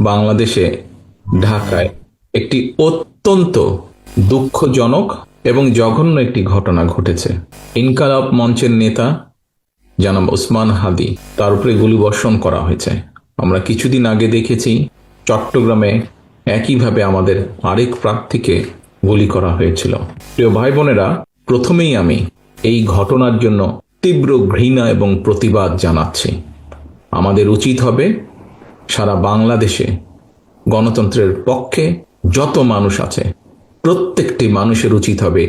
বাংলাদেশে ঢাকায় একটি অত্যন্ত দুঃখজনক এবং জঘন্য একটি ঘটনা ঘটেছে। ইনকালাব মঞ্চের নেতা জনাব ওসমান হাদি, তার উপরে গুলিবর্ষণ করা হয়েছে। আমরা কিছুদিন আগে দেখেছি চট্টগ্রামে একইভাবে আমাদের আরেক প্রার্থীকে গুলি করা হয়েছিল। প্রিয় ভাই বোনেরা, প্রথমেই আমি এই ঘটনার জন্য তীব্র ঘৃণা এবং প্রতিবাদ জানাচ্ছি। আমাদের উচিত হবে সারা বাংলাদেশে গণতন্ত্রের পক্ষে যত মানুষ আছে প্রত্যেকটি মানুষের উচিত হবে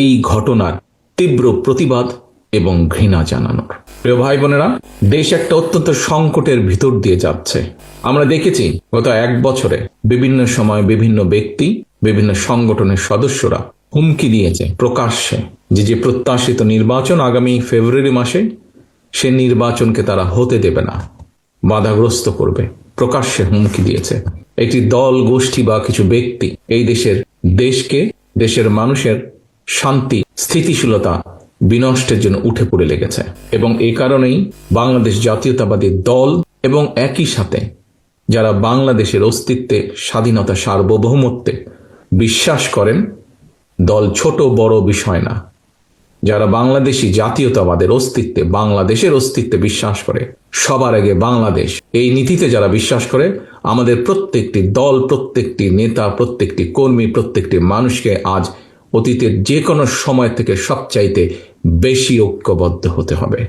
এই ঘটনার তীব্র প্রতিবাদ এবং ঘৃণা জানানোর। প্রিয় ভাই বোনেরা, দেশ একটা অত্যন্ত সংকটের ভিতর দিয়ে যাচ্ছে। আমরা দেখেছি গত এক বছরে বিভিন্ন সময় বিভিন্ন ব্যক্তি, বিভিন্ন সংগঠনের সদস্যরা হুমকি দিয়েছে প্রকাশ্যে যে প্রত্যাশিত নির্বাচন আগামী ফেব্রুয়ারি মাসে, সে নির্বাচনকে তারা হতে দেবে না, বাধাগ্রস্ত করবে। প্রকাশ্যে হুমকি দিয়েছে একটি দল, গোষ্ঠী বা কিছু ব্যক্তি এই দেশকে, দেশের মানুষের শান্তি, স্থিতিশীলতা বিনষ্টের জন্য উঠে পড়ে লেগেছে। এবং এই কারণেই বাংলাদেশ জাতীয়তাবাদী দল এবং একই সাথে যারা বাংলাদেশের অস্তিত্বে, স্বাধীনতা, সার্বভৌমত্বে বিশ্বাস করেন, দল ছোট বড় বিষয় না, যারা বাংলাদেশি জাতীয়তাবাদের অস্তিত্বে, বাংলাদেশের অস্তিত্বে বিশ্বাস করে, সবার আগে বাংলাদেশ, এই নীতিতে যারা বিশ্বাস করে, আমাদের প্রত্যেকটি দল, প্রত্যেকটি নেতা, প্রত্যেকটি কর্মী, প্রত্যেকটি মানুষকে আজ অতীতের যে কোনো সময় থেকে সবচাইতে বেশি ঐক্যবদ্ধ হতে হবে।